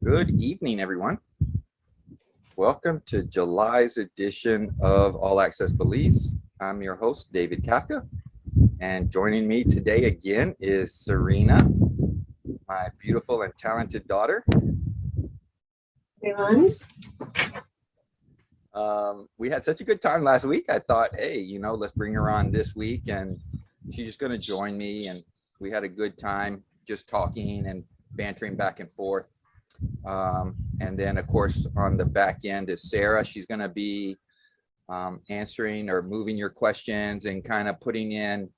Good evening, everyone. Welcome to July's edition of All Access Belize. I'm your host, David Kafka, and joining me today again is Serena, my beautiful and talented daughter. Everyone. We had such a good time last week. I thought, hey, let's bring her on this week, and she's just going to join me, and we had a good time just talking and bantering back and forth. And then, of course, on the back end is Sarah. She's going to be answering or moving your questions and kind of putting in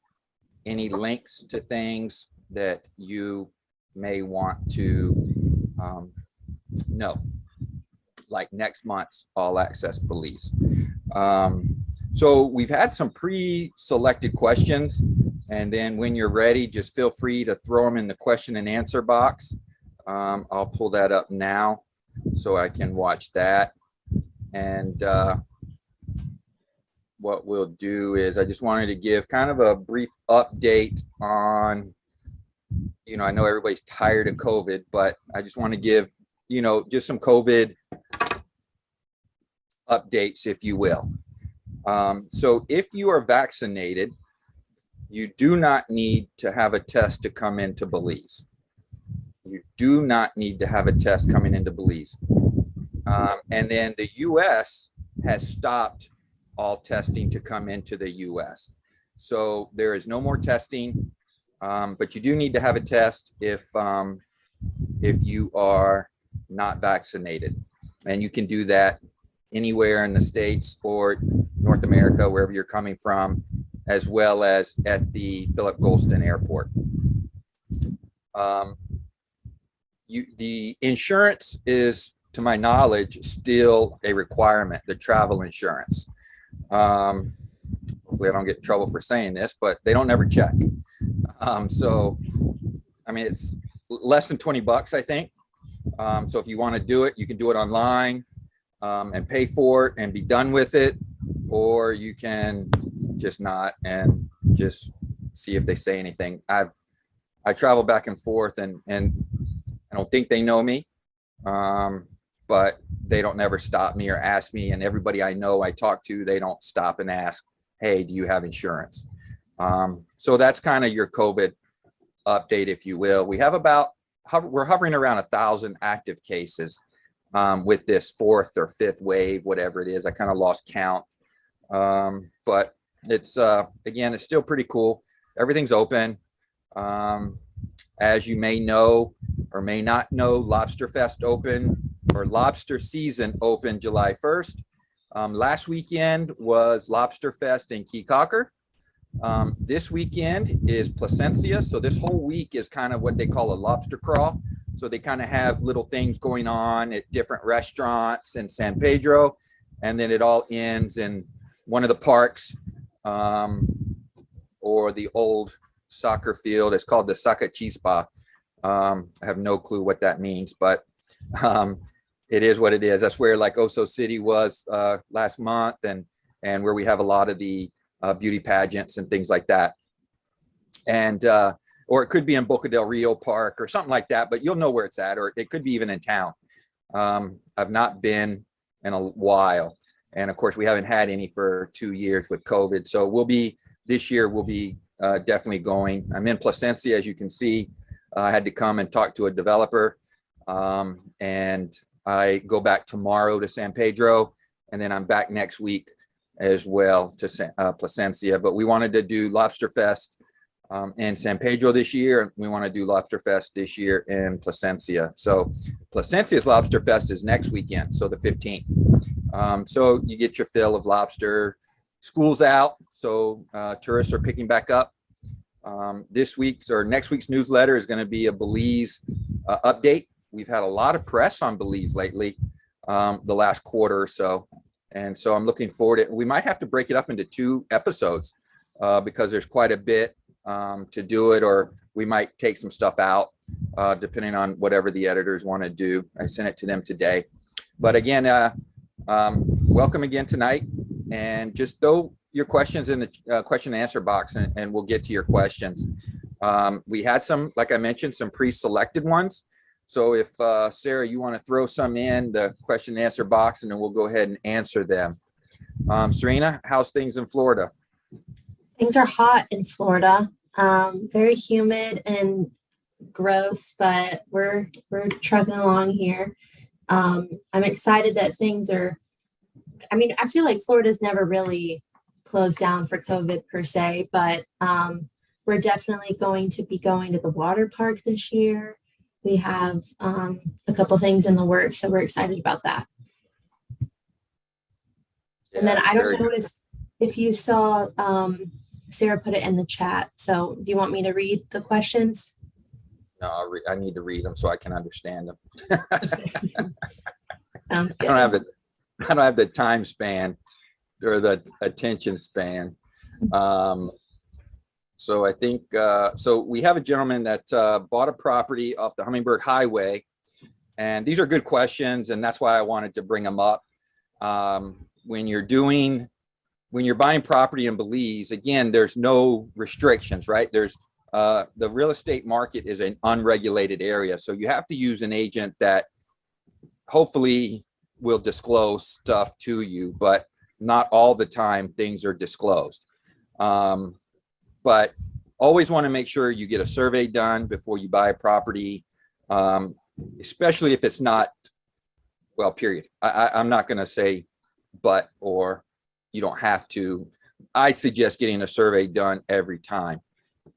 any links to things that you may want to know, like next month's All Access Belize. So we've had some pre-selected questions, and then when you're ready, just feel free to throw them in the question and answer box. I'll pull that up now so I can watch that. And what we'll do is I just wanted to give kind of a brief update on, I know everybody's tired of COVID, but I just want to give, just some COVID updates, if you will. So if you are vaccinated, you do not need to have a test to come into Belize. You do not need to have a test coming into Belize. And then the U.S. has stopped all testing to come into the U.S. So there is no more testing, but you do need to have a test if you are not vaccinated. And you can do that anywhere in the States or North America, wherever you're coming from, as well as at the Philip Goulston Airport. The insurance is, to my knowledge, still a requirement, the travel insurance. Hopefully I don't get in trouble for saying this, but they don't ever check. So, I mean, it's less than $20, I think. So if you want to do it, you can do it online and pay for it and be done with it, or you can just not and just see if they say anything. I travel back and forth, and I don't think they know me, but they don't never stop me or ask me. And everybody I know I talk to, they don't stop and ask, hey, do you have insurance? So that's kind of your COVID update, if you will. We have we're hovering around 1,000 active cases with this fourth or fifth wave, whatever it is. I kind of lost count. But it's, again, it's still pretty cool. Everything's open. As you may know or may not know, Lobster Fest open, or Lobster Season opened July 1st. Last weekend was Lobster Fest in Key Cocker. This weekend is Placencia. So this whole week is kind of what they call a lobster crawl. So they kind of have little things going on at different restaurants in San Pedro. And then it all ends in one of the parks, or the old soccer field. It's called the Saka Chispa. I have no clue what that means, but it is what it is. That's where like Oso City was last month, and where we have a lot of the beauty pageants and things like that. And or it could be in Boca del Rio Park or something like that, but you'll know where it's at, or it could be even in town. I've not been in a while, and of course we haven't had any for 2 years with COVID. So this year we'll be definitely going. I'm in Placencia, as you can see. I had to come and talk to a developer, and I go back tomorrow to San Pedro, and then I'm back next week as well to Placencia. But we wanted to do Lobster Fest in San Pedro this year, and we want to do Lobster Fest this year in Placencia. So Placencia's Lobster Fest is next weekend, so the 15th. So you get your fill of lobster. School's out, so tourists are picking back up. Next week's newsletter is going to be a Belize update. We've had a lot of press on Belize lately, the last quarter or so. And so I'm looking forward to it. We might have to break it up into 2 episodes because there's quite a bit to do it, or we might take some stuff out depending on whatever the editors want to do. I sent it to them today. But again, welcome again tonight. And just throw your questions in the question and answer box, and we'll get to your questions. We had some, like I mentioned, some pre-selected ones. So if Sarah, you want to throw some in the question and answer box, and then we'll go ahead and answer them. Serena, how's things in Florida? Things are hot in Florida, very humid and gross, but we're trucking along here. I'm excited that things are. I mean, I feel like Florida's never really closed down for COVID per se, but we're definitely going to be going to the water park this year. We have a couple things in the works, so we're excited about that. And then I don't know if you saw Sarah put it in the chat. So do you want me to read the questions? No, I need to read them so I can understand them. Sounds good. I don't have the time span or the attention span. So I think, so we have a gentleman that bought a property off the Hummingbird Highway, and these are good questions, and that's why I wanted to bring them up. When you're buying property in Belize, again, there's no restrictions, right? There's the real estate market is an unregulated area. So you have to use an agent that hopefully will disclose stuff to you, but not all the time things are disclosed. But always want to make sure you get a survey done before you buy a property, especially if it's not, well, period. I'm not going to say but or you don't have to. I suggest getting a survey done every time,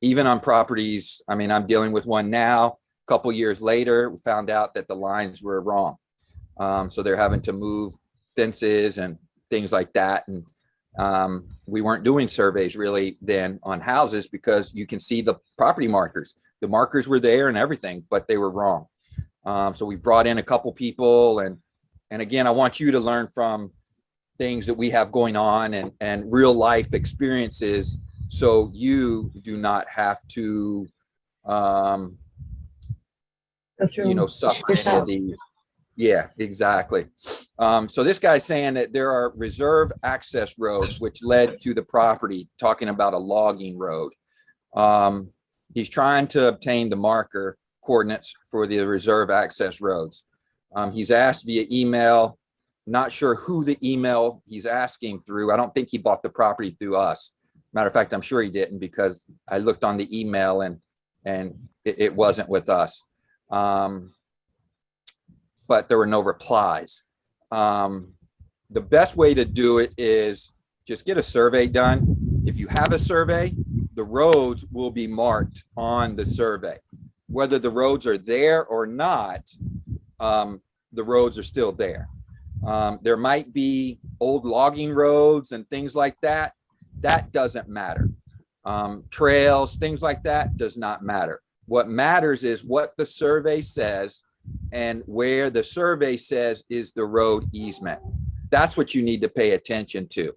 even on properties. I mean, I'm dealing with one now. A couple years later, we found out that the lines were wrong. So they're having to move fences and things like that. And we weren't doing surveys really then on houses because you can see the property markers. The markers were there and everything, but they were wrong. So we brought in a couple people, and again, I want you to learn from things that we have going on and real life experiences, so you do not have to Go through suffer yourself. any of the. Yeah, exactly. So this guy's saying that there are reserve access roads which led to the property, talking about a logging road. He's trying to obtain the marker coordinates for the reserve access roads. He's asked via email, not sure who the email he's asking through. I don't think he bought the property through us. Matter of fact, I'm sure he didn't, because I looked on the email and it wasn't with us. But there were no replies. The best way to do it is just get a survey done. If you have a survey, the roads will be marked on the survey. Whether the roads are there or not, the roads are still there. There might be old logging roads and things like that. That doesn't matter. Trails, things like that does not matter. What matters is what the survey says, and where the survey says is the road easement. That's what you need to pay attention to.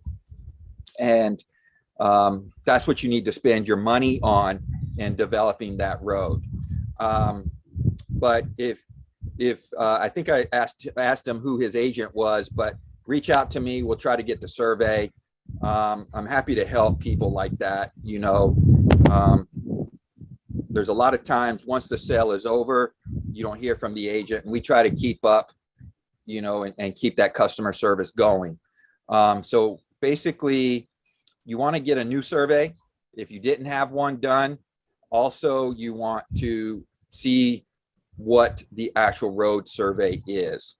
And that's what you need to spend your money on in developing that road. But if I think I asked him who his agent was, but reach out to me. We'll try to get the survey. I'm happy to help people like that. There's a lot of times once the sale is over, you don't hear from the agent, and we try to keep up, and keep that customer service going. So basically, you want to get a new survey if you didn't have one done. Also, you want to see what the actual road survey is.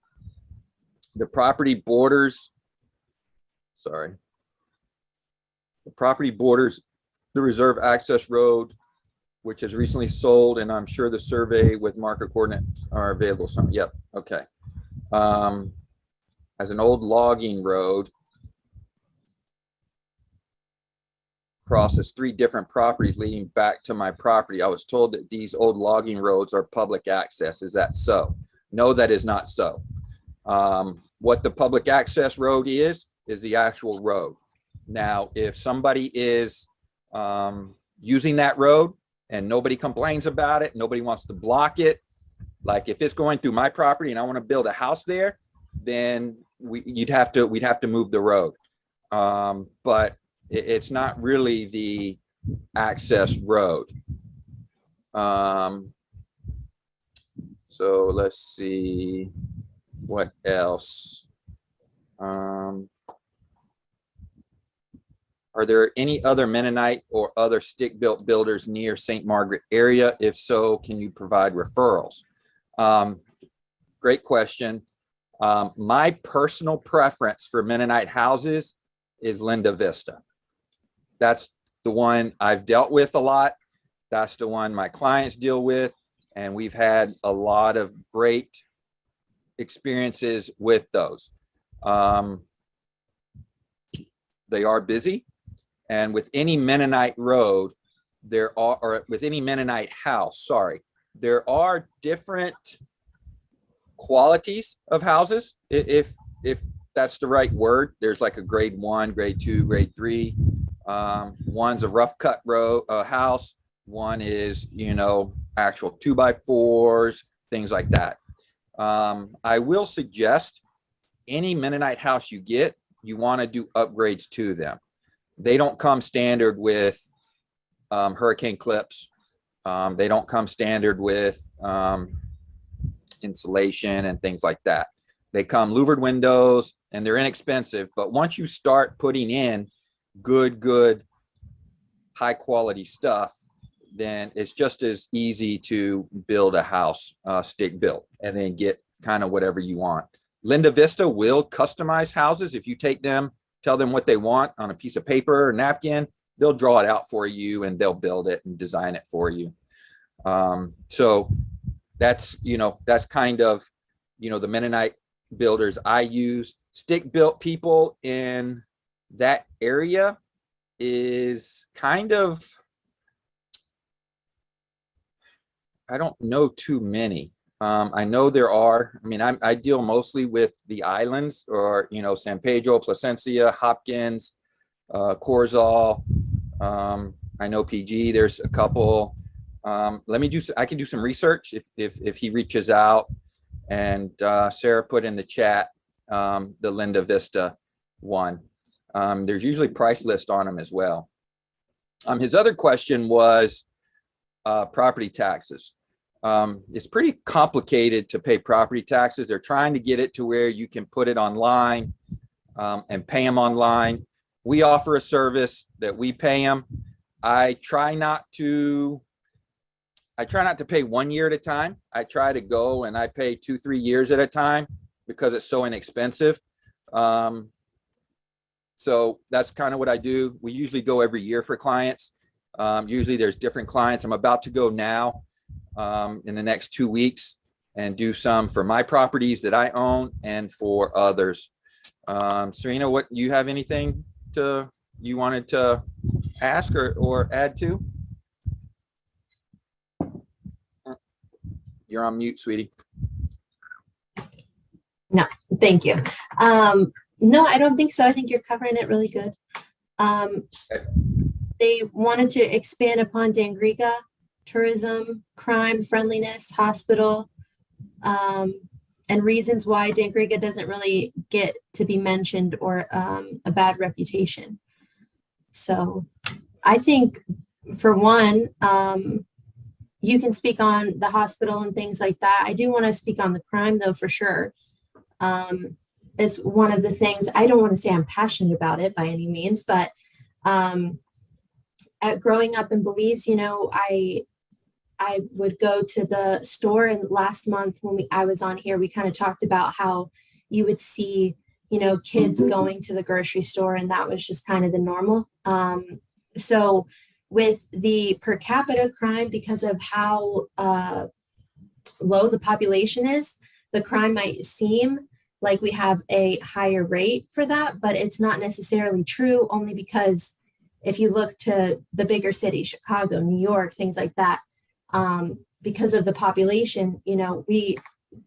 The property borders the reserve access road, which has recently sold, and I'm sure the survey with marker coordinates are available. So, yep, okay. As an old logging road, crosses 3 different properties leading back to my property. I was told that these old logging roads are public access. Is that so? No, that is not so. What the public access road is the actual road. Now, if somebody is using that road and nobody complains about it, nobody wants to block it, like if it's going through my property and I want to build a house there, then we'd have to move the road. But it's not really the access road. So let's see what else. Are there any other Mennonite or other stick-built builders near St. Margaret area? If so, can you provide referrals? Great question. My personal preference for Mennonite houses is Linda Vista. That's the one I've dealt with a lot. That's the one my clients deal with. And we've had a lot of great experiences with those. They are busy. And with any Mennonite road, or with any Mennonite house, sorry, there are different qualities of houses, if that's the right word. There's like a grade 1, grade 2, grade 3. One's a rough cut house. One is, actual 2x4s, things like that. I will suggest any Mennonite house you get, you want to do upgrades to them. They don't come standard with hurricane clips. They don't come standard with insulation and things like that. They come louvered windows and they're inexpensive. But once you start putting in good, high quality stuff, then it's just as easy to build a house stick built and then get kind of whatever you want. Linda Vista will customize houses. If you take them, tell them what they want on a piece of paper or napkin, they'll draw it out for you and they'll build it and design it for you. So that's kind of, the Mennonite builders I use. Stick built people in that area is kind of, I don't know too many. I know there are. I mean, I deal mostly with the islands, or San Pedro, Placencia, Hopkins, Corzal. I know PG. There's a couple. I can do some research if he reaches out. And Sarah put in the chat the Linda Vista one. There's usually price list on them as well. His other question was property taxes. It's pretty complicated to pay property taxes. They're trying to get it to where you can put it online and pay them online. We offer a service that we pay them. I try not to pay 1 year at a time. I try to go and I pay 2-3 years at a time because it's so inexpensive. So that's kind of what I do. We usually go every year for clients. Usually there's different clients. I'm about to go now in the next 2 weeks and do some for my properties that I own and for others. Serena, what, you have anything you wanted to ask or add to? You're on mute, sweetie. No, thank you. No, I don't think so. I think you're covering it really good. Okay. They wanted to expand upon Dangriga, tourism, crime, friendliness, hospital, and reasons why Dangriga doesn't really get to be mentioned or a bad reputation. So I think, for one, you can speak on the hospital and things like that. I do want to speak on the crime, though, for sure. It's one of the things, I don't want to say I'm passionate about it by any means, but growing up in Belize, I would go to the store, and last month when I was on here, we kind of talked about how you would see, kids going to the grocery store, and that was just kind of the normal. So with the per capita crime, because of how low the population is, the crime might seem like we have a higher rate for that, but it's not necessarily true, only because if you look to the bigger cities, Chicago, New York, things like that, because of the population, the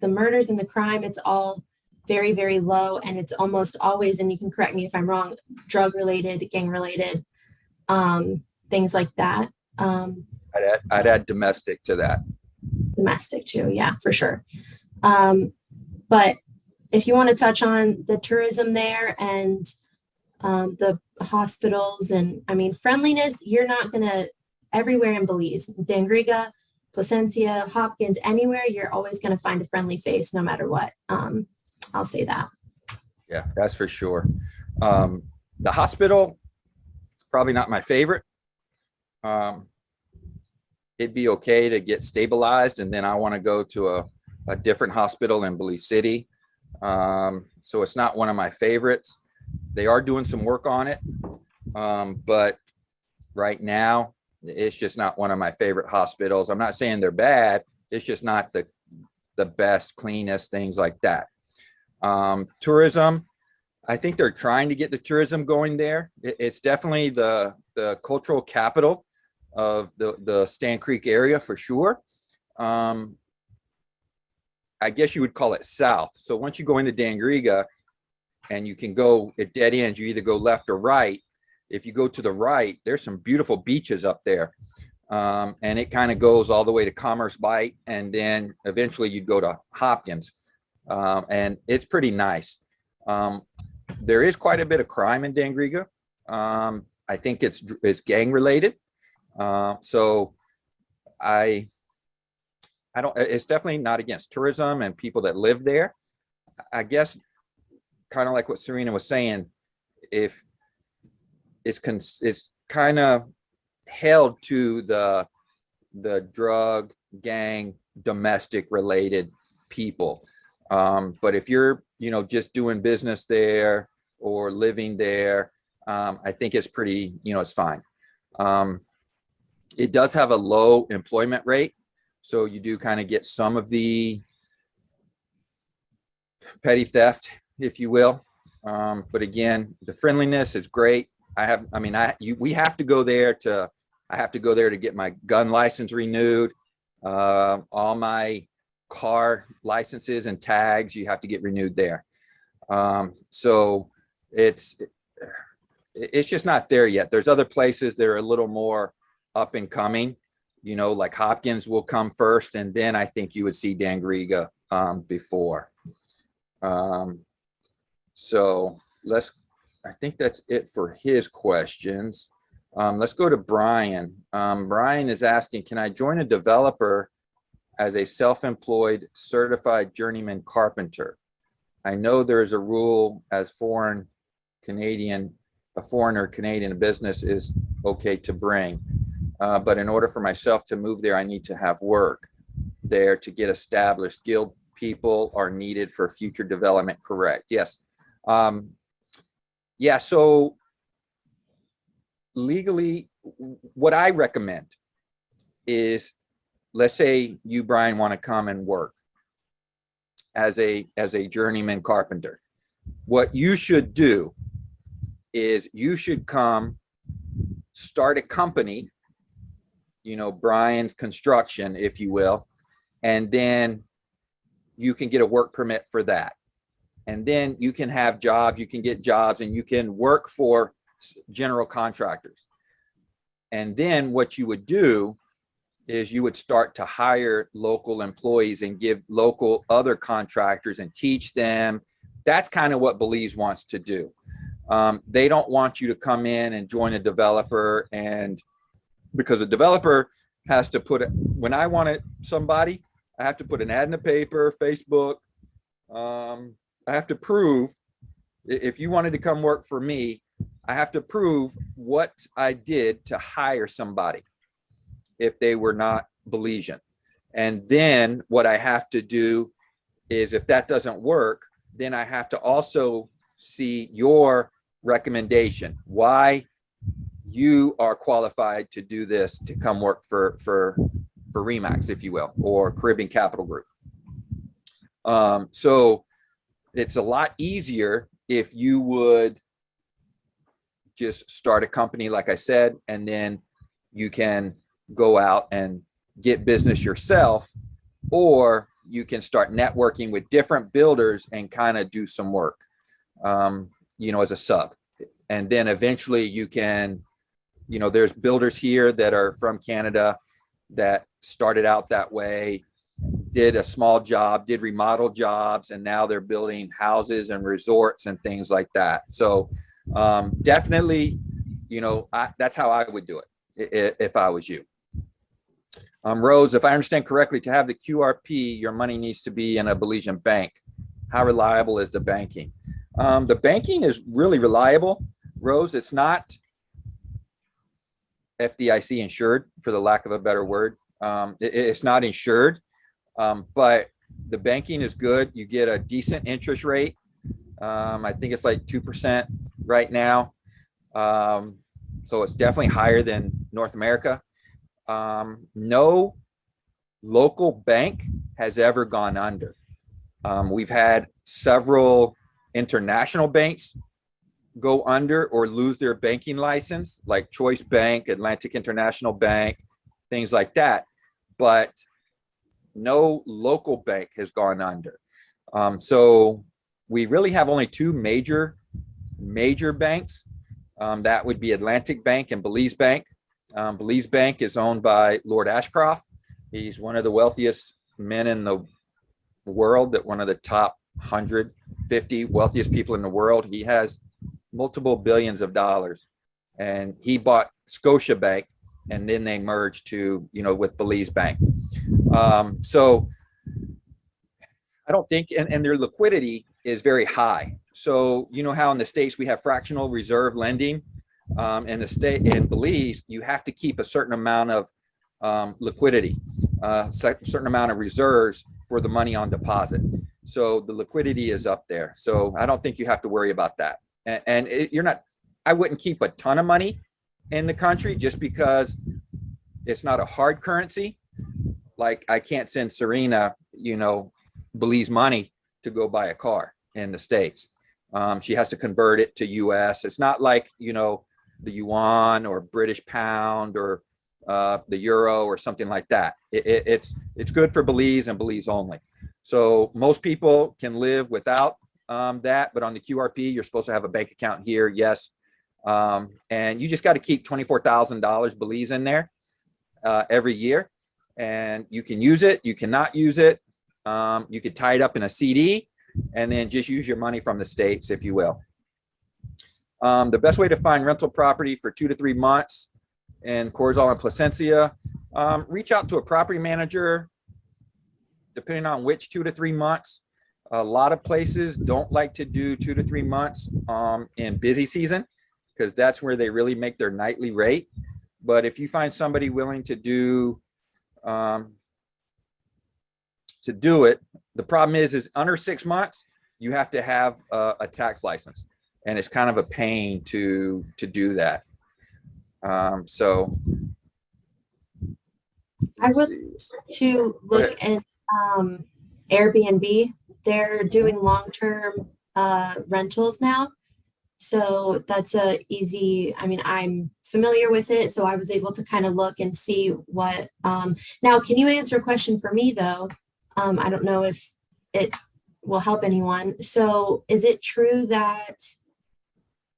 murders and the crime, it's all very, very low, and it's almost always, and you can correct me if I'm wrong, drug related, gang related, things like that. I'd add domestic to that. Domestic too, yeah, for sure. But if you want to touch on the tourism there and the hospitals, and I mean, friendliness, you're not gonna, everywhere in Belize, Dangriga, Placencia, Hopkins, anywhere, you're always going to find a friendly face no matter what. I'll say that. Yeah, that's for sure. The hospital, it's probably not my favorite. It'd be okay to get stabilized, and then I want to go to a different hospital in Belize City. So it's not one of my favorites. They are doing some work on it, but right now it's just not one of my favorite hospitals. I'm not saying they're bad. It's just not the best, cleanest, things like that. Tourism, I think they're trying to get the tourism going there. It's definitely the cultural capital of the Stand Creek area for sure. I guess you would call it south. So once you go into Dangriga and you can go at dead ends, you either go left or right. If you go to the right, there's some beautiful beaches up there. And it kind of goes all the way to Commerce Bight, and then eventually you'd go to Hopkins. And it's pretty nice. There is quite a bit of crime in Dangriga. I think it's gang related. So I don't, it's definitely not against tourism and people that live there. I guess kind of like what Serena was saying, if it's kind of held to the drug gang domestic related people. But if you're, just doing business there or living there, I think it's pretty, it's fine. It does have a low employment rate. So you do kind of get some of the petty theft, if you will. But again, the friendliness is great. I have to go there to get my gun license renewed. All my car licenses and tags, you have to get renewed there. So it's just not there yet. There's other places that are a little more up and coming, like Hopkins will come first, and then I think you would see Dangriga before. So I think that's it for his questions. Let's go to Brian. Brian is asking, can I join a developer as a self-employed certified journeyman carpenter? I know there is a rule as a foreigner Canadian business is okay to bring. But in order for myself to move there, I need to have work there to get established. Skilled people are needed for future development, correct? Yes. Yeah, so legally, what I recommend is, let's say you, Brian, want to come and work as a journeyman carpenter. What you should do is you should come start a company, Brian's Construction, if you will, and then you can get a work permit for that. And then you can have jobs, you can get jobs, and you can work for general contractors. And then what you would do is you would start to hire local employees and give local other contractors and teach them. That's kind of what Belize wants to do. They don't want you to come in and join a developer, and because a developer has to when I want somebody, I have to put an ad in the paper, Facebook. I have to prove, if you wanted to come work for me, I have to prove what I did to hire somebody if they were not Belizean. And then what I have to do is, if that doesn't work, then I have to also see your recommendation, why you are qualified to do this, to come work for Remax, if you will, or Caribbean Capital Group. So it's a lot easier if you would just start a company, like I said, and then you can go out and get business yourself, or you can start networking with different builders and kind of do some work, as a sub. And then eventually you can, there's builders here that are from Canada that started out that way, did a small job, did remodel jobs, and now they're building houses and resorts and things like that. So definitely, that's how I would do it if I was you. Rose, if I understand correctly, to have the QRP, your money needs to be in a Belizean bank. How reliable is the banking? The banking is really reliable, Rose. It's not FDIC insured, for the lack of a better word. It's not insured, but the banking is good. You get a decent interest rate. I think it's like 2% right now. So it's definitely higher than North America. No local bank has ever gone under. We've had several international banks go under or lose their banking license, like Choice Bank, Atlantic International Bank, things like that. But no local bank has gone under. So we really have only two major banks. That would be Atlantic Bank and Belize Bank. Belize Bank is owned by Lord Ashcroft. He's one of the wealthiest men in the world, that one of the top 150 wealthiest people in the world. He has multiple billions of dollars, and he bought Scotia Bank, and then they merged to, with Belize Bank. So I don't think, and their liquidity is very high. So you know how in the States we have fractional reserve lending. In the state, in Belize, you have to keep a certain amount of liquidity, certain amount of reserves for the money on deposit. So the liquidity is up there. So I don't think you have to worry about that. And you're not, I wouldn't keep a ton of money in the country just because it's not a hard currency. Like I can't send Serena, Belize money to go buy a car in the States. She has to convert it to US. It's not like, the yuan or British pound or the euro or something like that. It's good for Belize and Belize only. So most people can live without that, but on the QRP, you're supposed to have a bank account here, yes. And you just got to keep $24,000 Belize in there every year, and you can use it, you cannot use it. You could tie it up in a CD and then just use your money from the States, if you will. The best way to find rental property for 2 to 3 months in Corozal and Placencia, reach out to a property manager, depending on which 2 to 3 months. A lot of places don't like to do 2 to 3 months in busy season, because that's where they really make their nightly rate. But if you find somebody willing to do it, the problem is under 6 months, you have to have a tax license, and it's kind of a pain to do that. So I would to look at Airbnb. They're doing long-term rentals now. So that's a easy, I'm familiar with it. So I was able to kind of look and see what, now, can you answer a question for me though? I don't know if it will help anyone. So is it true that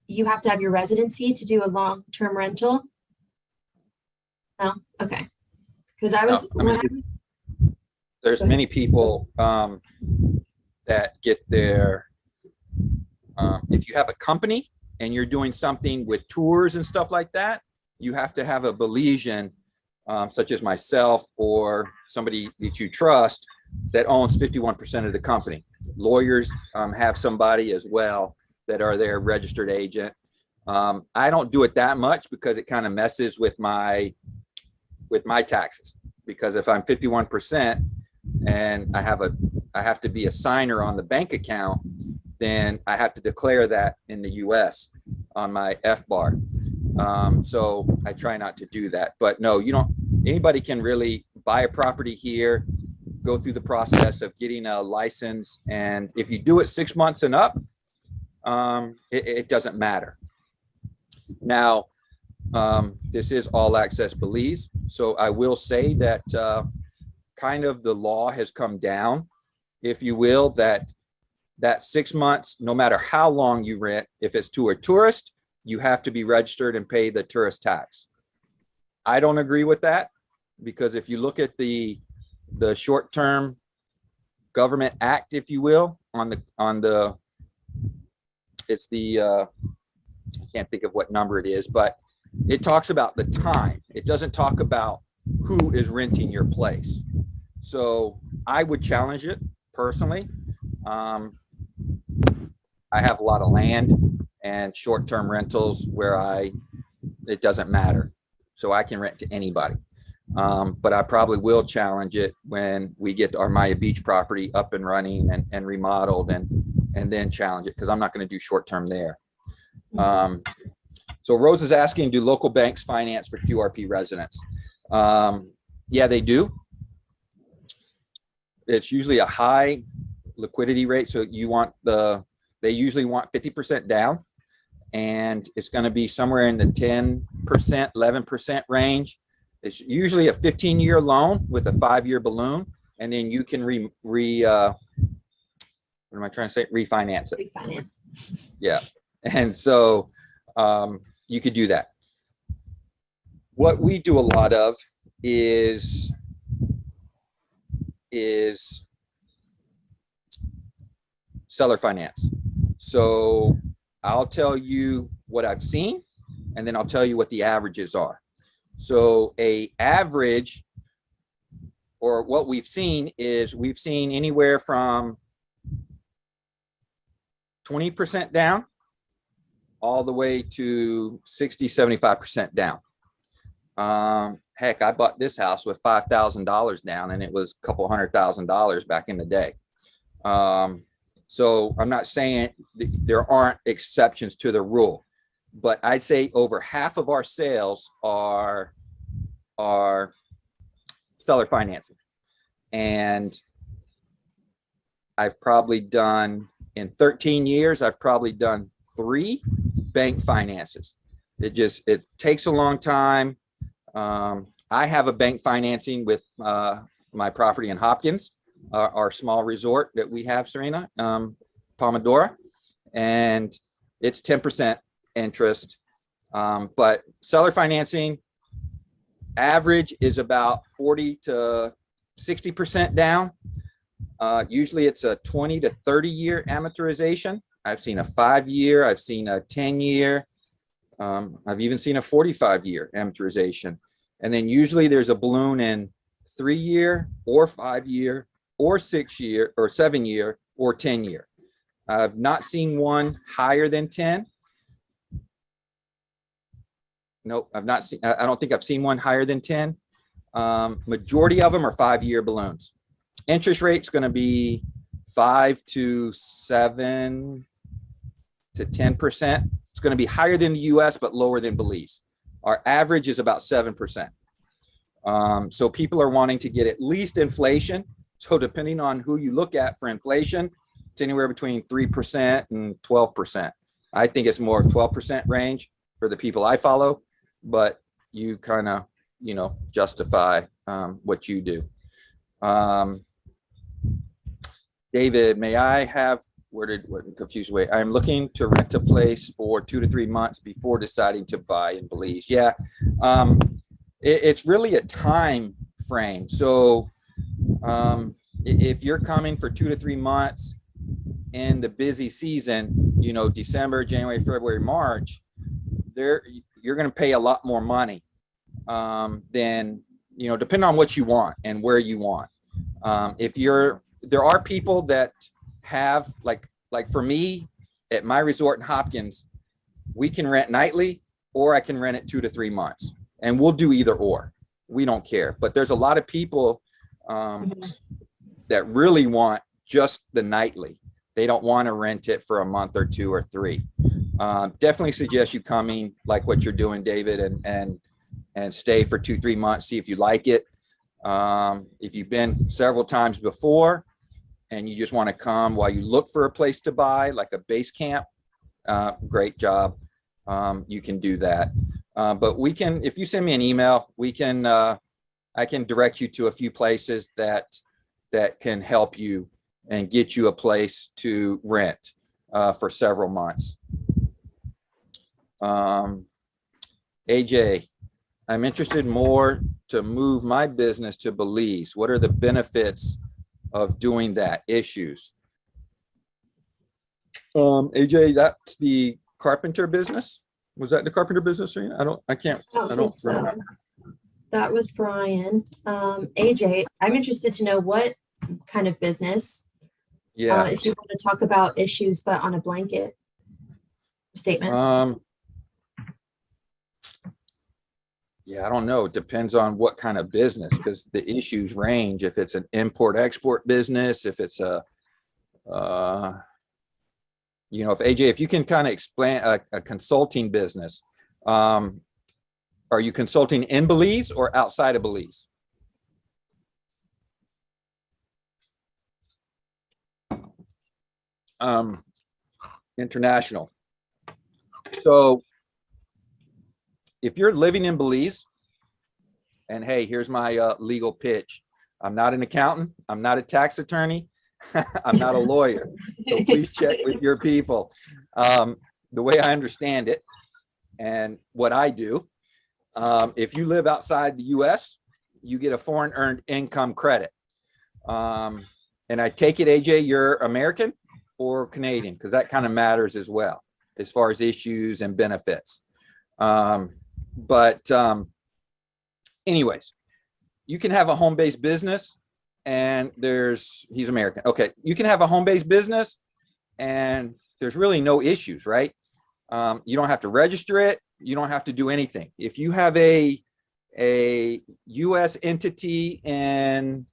you have to have your residency to do a long-term rental? No? Okay. Because there's many people that get their, if you have a company and you're doing something with tours and stuff like that, you have to have a Belizean, such as myself or somebody that you trust, that owns 51% of the company. Lawyers have somebody as well that are their registered agent. I don't do it that much because it kind of messes with my taxes, because if I'm 51% and I have to be a signer on the bank account, then I have to declare that in the US on my FBAR. So I try not to do that. But no, anybody can really buy a property here, go through the process of getting a license. And if you do it 6 months and up, it doesn't matter. Now, this is All Access Belize. So I will say that kind of the law has come down, if you will, that 6 months, no matter how long you rent, if it's to a tourist, you have to be registered and pay the tourist tax. I don't agree with that, because if you look at the short-term government act, if you will, it's the I can't think of what number it is, but it talks about the time. It doesn't talk about who is renting your place. So I would challenge it personally. I have a lot of land and short-term rentals where it doesn't matter. So I can rent to anybody. But I probably will challenge it when we get our Maya Beach property up and running and remodeled and then challenge it, because I'm not going to do short-term there. So Rose is asking, do local banks finance for QRP residents? Yeah, they do. It's usually a high liquidity rate. So they usually want 50% down, and it's going to be somewhere in the 10%, 11% range. It's usually a 15-year loan with a 5-year balloon, and then you can refinance it. Refinance. Yeah. And so you could do that. What we do a lot of is seller finance. So I'll tell you what I've seen, and then I'll tell you what the averages are. So a average, or what we've seen is we've seen anywhere from 20% down all the way to 60, 75% down. Heck, I bought this house with $5,000 down, and it was a couple $100,000 back in the day. So I'm not saying there aren't exceptions to the rule, but I'd say over half of our sales are seller financing. And I've probably done, in 13 years, I've probably done 3 bank finances. It takes a long time. I have a bank financing with my property in Hopkins, our small resort that we have, Serena, Pomodoro, and it's 10% interest. But seller financing average is about 40 to 60% down. Usually it's a 20 to 30 year amortization. I've seen a 5-year, I've seen a 10-year, I've even seen a 45-year amortization. And then usually there's a balloon in 3-year or 5-year or 6-year or 7-year or 10-year. I've not seen one higher than 10. Nope, I've not seen, I don't think I've seen one higher than 10. Majority of them are 5-year balloons. Interest rate's going to be 5 to 7 to 10%. It's going to be higher than the US, but lower than Belize. Our average is about 7%. So people are wanting to get at least inflation. So depending on who you look at for inflation, it's anywhere between 3% and 12%. I think it's more 12% range for the people I follow, but you kind of, justify what you do. David, may I have, confused way? I'm looking to rent a place for 2 to 3 months before deciding to buy in Belize. Yeah, it's really a time frame. So if you're coming for 2 to 3 months in the busy season, December, January, February, March, you're going to pay a lot more money than, depending on what you want and where you want. There are people that have, like for me at my resort in Hopkins, we can rent nightly, or I can rent it 2 to 3 months, and we'll do either or. We don't care. But there's a lot of people that really want just the nightly. They don't want to rent it for a month or 2 or 3. Definitely suggest you coming like what you're doing, David, and stay for 2, 3 months, see if you like it. If you've been several times before and you just want to come while you look for a place to buy, like a base camp, great job. You can do that. But we can, if you send me an email, I can direct you to a few places that can help you and get you a place to rent for several months. AJ, I'm interested more to move my business to Belize. What are the benefits of doing that? Issues? AJ, that's the carpenter business. Was that the carpenter business? I don't remember. that was Brian. AJ, I'm interested to know what kind of business, Yeah. if you want to talk about issues, but on a blanket statement. Yeah, I don't know. It depends on what kind of business, because the issues range. If it's an import-export business, if it's a, if AJ, if you can kind of explain a consulting business, are you consulting in Belize or outside of Belize? International. So if you're living in Belize, and hey, here's my legal pitch. I'm not an accountant. I'm not a tax attorney. I'm not a lawyer. So please check with your people. The way I understand it and what I do, if you live outside the US, you get a foreign earned income credit. And I take it, AJ, you're American or Canadian, because that kind of matters as well, as far as issues and benefits. Anyways, you can have a home-based business and he's American. Okay. You can have a home-based business and there's really no issues, right? You don't have to register it. You don't have to do anything. If you have a US entity in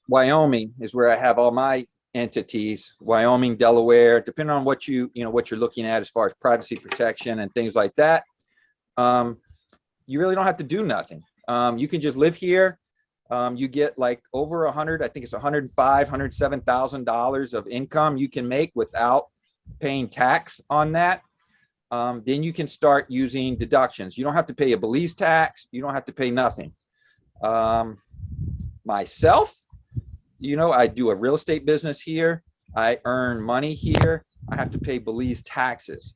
Wyoming, is where I have all my entities, Wyoming, Delaware, depending on what you're looking at as far as privacy protection and things like that. You really don't have to do nothing. You can just live here. You get like over 100, I think it's $105,000, $107,000 of income you can make without paying tax on that. Then you can start using deductions. You don't have to pay a Belize tax. You don't have to pay nothing. Myself, I do a real estate business here. I earn money here. I have to pay Belize taxes.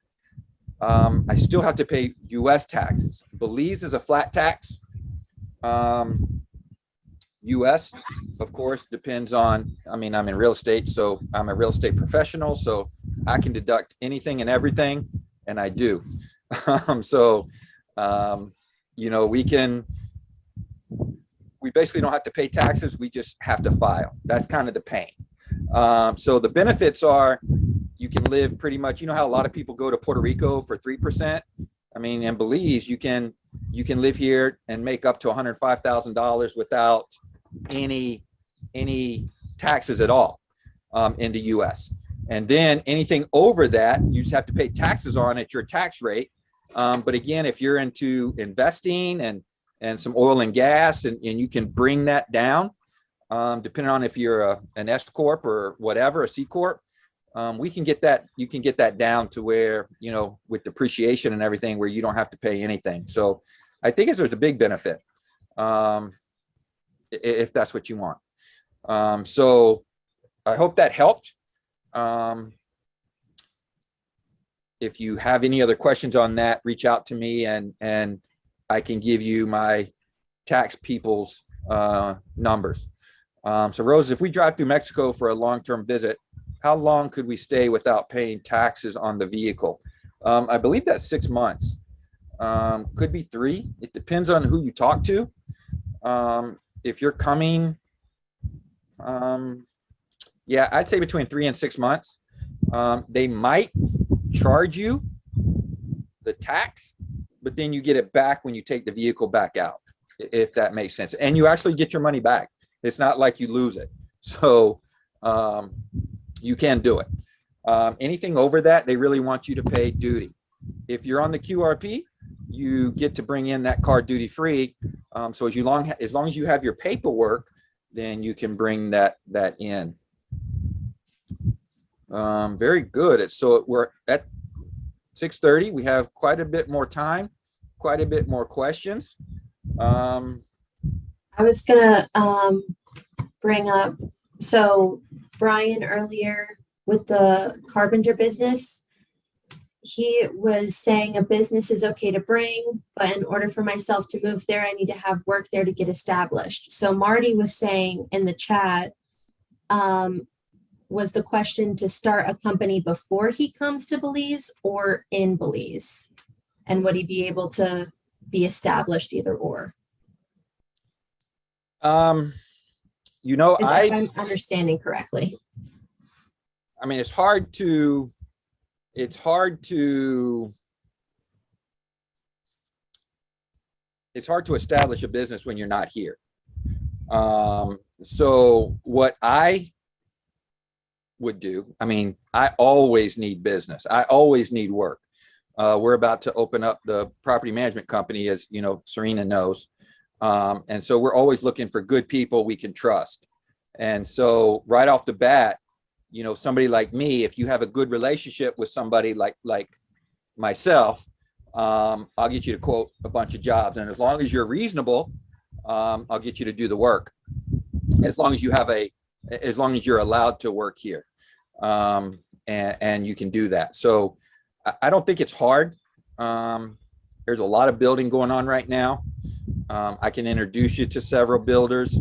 I still have to pay US taxes. Belize is a flat tax. US, of course, depends on, I'm in real estate, so I'm a real estate professional, so I can deduct anything and everything, and I do. We basically don't have to pay taxes. We just have to file. That's kind of the pain. So the benefits are, you can live pretty much, how a lot of people go to Puerto Rico for 3%. In Belize, you can live here and make up to $105,000 without any taxes at all in the US. And then anything over that, you just have to pay taxes on at your tax rate. But again, if you're into investing and some oil and gas, and you can bring that down, depending on if you're an S Corp or whatever, a C Corp, you can get that down to where, with depreciation and everything, where you don't have to pay anything. So I think there's a big benefit, if that's what you want. So I hope that helped. If you have any other questions on that, reach out to me and I can give you my tax people's numbers. So Rose, if we drive through Mexico for a long-term visit, how long could we stay without paying taxes on the vehicle? I believe that's 6 months. Could be 3. It depends on who you talk to. If you're coming, yeah, I'd say between 3 and 6 months. They might charge you the tax, but then you get it back when you take the vehicle back out, if that makes sense. And you actually get your money back. It's not like you lose it. So you can do it. Anything over that, they really want you to pay duty. If you're on the QRP, you get to bring in that car duty free. So as long as you have your paperwork, then you can bring that in. Very good. So we're at 6:30. We have quite a bit more time, quite a bit more questions. I was gonna bring up, so Brian earlier with the carpenter business, he was saying a business is okay to bring, but in order for myself to move there, I need to have work there to get established. So Marty was saying in the chat, was the question to start a company before he comes to Belize or in Belize? And would he be able to be established either or? You know, If I'm understanding correctly. I mean, it's hard to establish a business when you're not here. So what I would do, I mean, I always need business. I always need work. We're about to open up the property management company, as you know, Serena knows. And so we're always looking for good people we can trust. And so right off the bat, you know, somebody like me, if you have a good relationship with somebody like myself, I'll get you to quote a bunch of jobs. And as long as you're reasonable, I'll get you to do the work. As long as you have as long as you're allowed to work here, and you can do that. So I don't think it's hard. There's a lot of building going on right now. I can introduce you to several builders.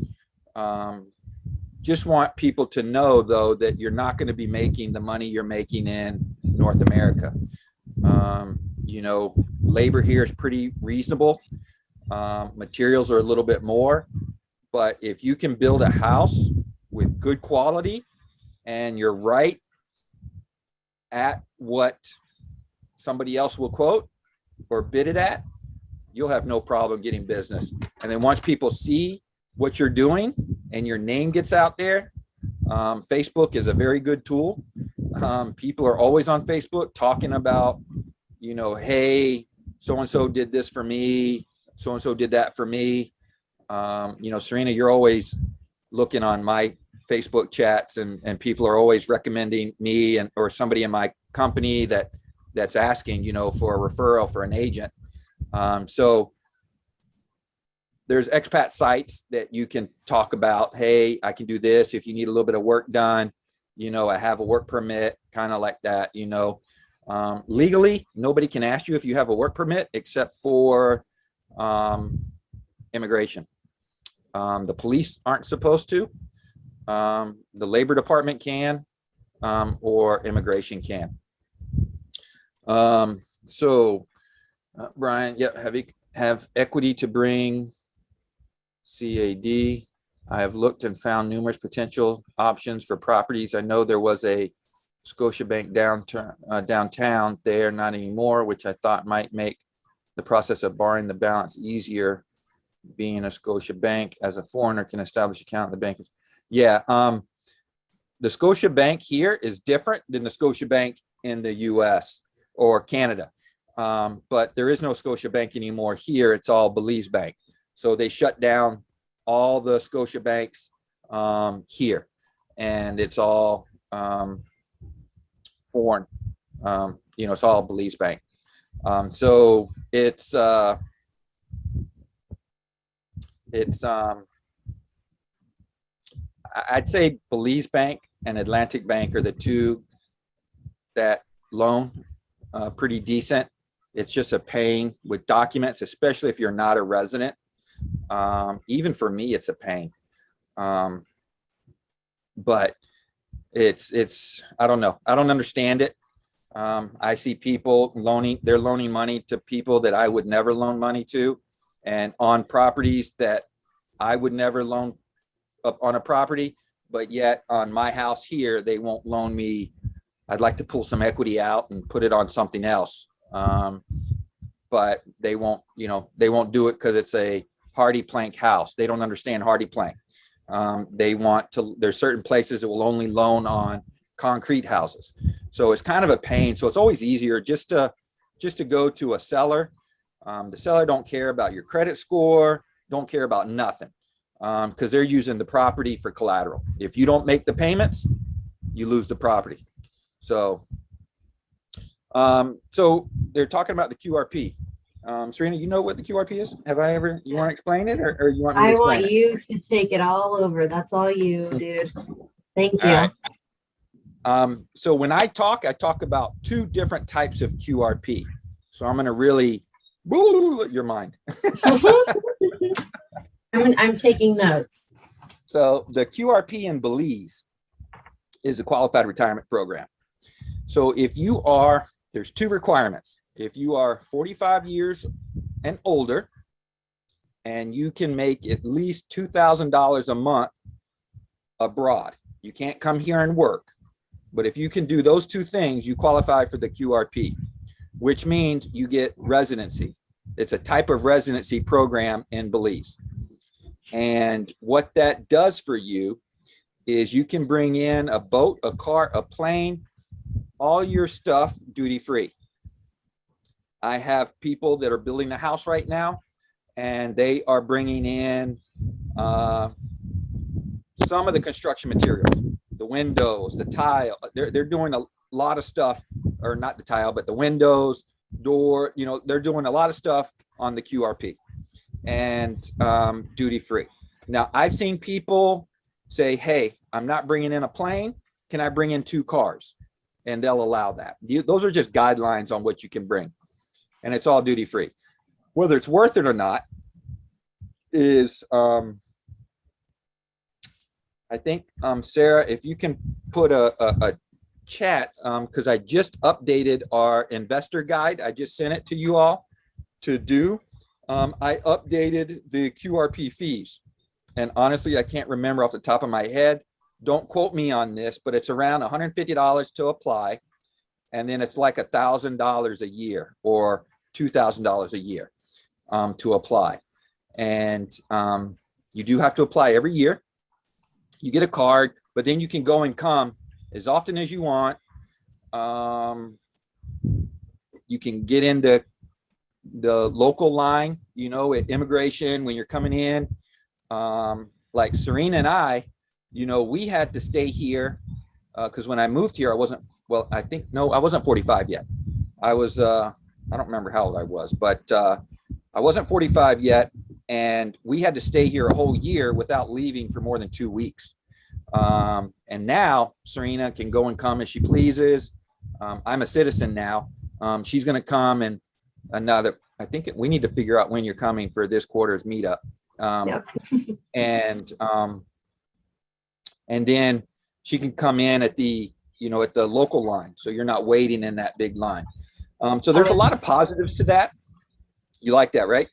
Just want people to know, though, that you're not going to be making the money you're making in North America. You know, labor here is pretty reasonable. Materials are a little bit more, but if you can build a house with good quality and you're right at what somebody else will quote or bid it at, you'll have no problem getting business. And then once people see what you're doing and your name gets out there, Facebook is a very good tool. People are always on Facebook talking about, you know, hey, so-and-so did this for me, so-and-so did that for me. You know, Serena, you're always looking on my Facebook chats, and people are always recommending me or somebody in my company that's asking, you know, for a referral for an agent. So there's expat sites that you can talk about. Hey, I can do this if you need a little bit of work done. You know, I have a work permit, kind of like that. You know, legally, nobody can ask you if you have a work permit except for immigration. The police aren't supposed to. The labor department can, or immigration can. So, Brian, yeah, have equity to bring CAD. I have looked and found numerous potential options for properties. I know there was a Scotiabank downtown there, not anymore, which I thought might make the process of borrowing the balance easier. Being a Scotiabank as a foreigner can establish an account in the bank. Yeah, the Scotiabank here is different than the Scotiabank in the US or Canada. But there is no Scotiabank anymore here. It's all Belize Bank. So they shut down all the Scotiabanks here, and it's all foreign. You know, it's all Belize Bank. So it's I'd say Belize Bank and Atlantic Bank are the two that loan pretty decent. It's just a pain with documents, especially if you're not a resident. Even for me, it's a pain. But it's I don't know. I don't understand it. I see people they're loaning money to people that I would never loan money to, and on properties that I would never loan up on a property, but yet on my house here, they won't loan me. I'd like to pull some equity out and put it on something else. But they won't, you know, they won't do it because it's a hardy plank house. They don't understand hardy plank. They want to, there's certain places that will only loan on concrete houses. So it's kind of a pain. So it's always easier just to go to a seller. The seller don't care about your credit score, don't care about nothing, because they're using the property for collateral. If you don't make the payments, you lose the property. So, so they're talking about the QRP. Serena, you know what the QRP is? You want to explain it, or you want me to explain it? I want you to take it all over. That's all you, dude. Thank you. All right. So when I talk about two different types of QRP. So I'm going to really your mind. I'm taking notes. So the QRP in Belize is a qualified retirement program. So if you are, there's two requirements. if you are 45 years and older, and you can make at least $2,000 a month abroad. You can't come here and work, but if you can do those two things, you qualify for the QRP, which means you get residency. It's a type of residency program in Belize. And what that does for you is you can bring in a boat, a car, a plane, all your stuff duty free. I have people that are building a house right now, and they are bringing in some of the construction materials, the windows, the tile. They're doing a lot of stuff, or not the tile, but the windows, door, you know, they're doing a lot of stuff on the QRP and duty free. Now, I've seen people say, hey, I'm not bringing in a plane. Can I bring in 2 cars? And they'll allow that. Those are just guidelines on what you can bring. And it's all duty free. Whether it's worth it or not is, I think, Sarah, if you can put a chat, because I just updated our investor guide. I just sent it to you all to do. I updated the QRP fees. And honestly, I can't remember off the top of my head. Don't quote me on this, but it's around $150 to apply. And then it's like $1,000 a year or $2,000 a year to apply. And you do have to apply every year. You get a card, but then you can go and come as often as you want. You can get into the local line, you know, at immigration when you're coming in. Like Serena and I, you know, we had to stay here because when I moved here, I wasn't, well, I think, no, I wasn't 45 yet. I was, I don't remember how old I was, but I wasn't 45 yet. And we had to stay here a whole year without leaving for more than 2 weeks. And now Serena can go and come as she pleases. I'm a citizen now. She's going to come and another, I think we need to figure out when you're coming for this quarter's meetup. Yep. And then she can come in at the, you know, at the local line. So you're not waiting in that big line. So there's a lot of positives to that. You like that, right?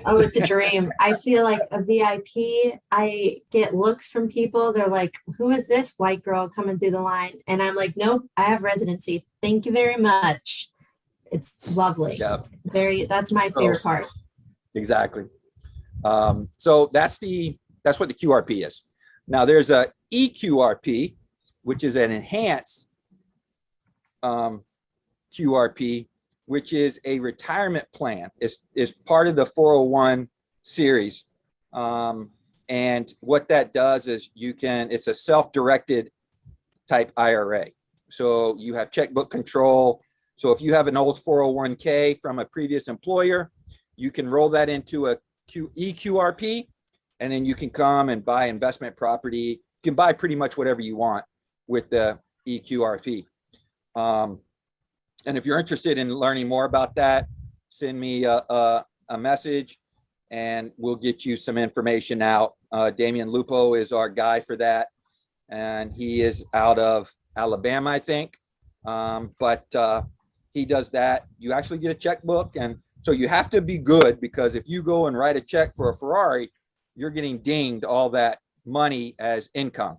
Oh, it's a dream. I feel like a VIP. I get looks from people. They're like, who is this white girl coming through the line? And I'm like, nope, I have residency. Thank you very much. It's lovely. Yep. That's my favorite part. Exactly. So that's what the QRP is. Now there's a EQRP, which is an enhanced QRP, which is a retirement plan. Is part of the 401 series. And what that does is it's a self-directed type IRA. So you have checkbook control. So if you have an old 401k from a previous employer, you can roll that into a EQRP, and then you can come and buy investment property. You can buy pretty much whatever you want with the EQRP. And if you're interested in learning more about that, send me a message and we'll get you some information out. Damian Lupo is our guy for that. And he is out of Alabama, I think. But he does that. You actually get a checkbook. And so you have to be good, because if you go and write a check for a Ferrari, you're getting dinged all that money as income.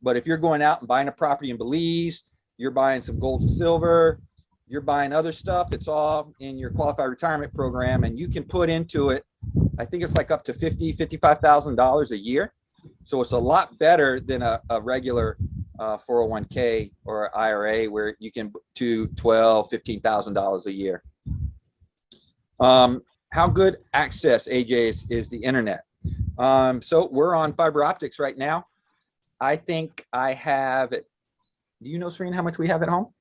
But if you're going out and buying a property in Belize, you're buying some gold and silver, you're buying other stuff, it's all in your qualified retirement program, and you can put into it, I think it's like up to $55,000 a year. So it's a lot better than a regular 401k or IRA where you can to $12,000, $15,000 a year. How good access, AJ, is the internet? So we're on fiber optics right now. I think I have, do you know, Serena, how much we have at home?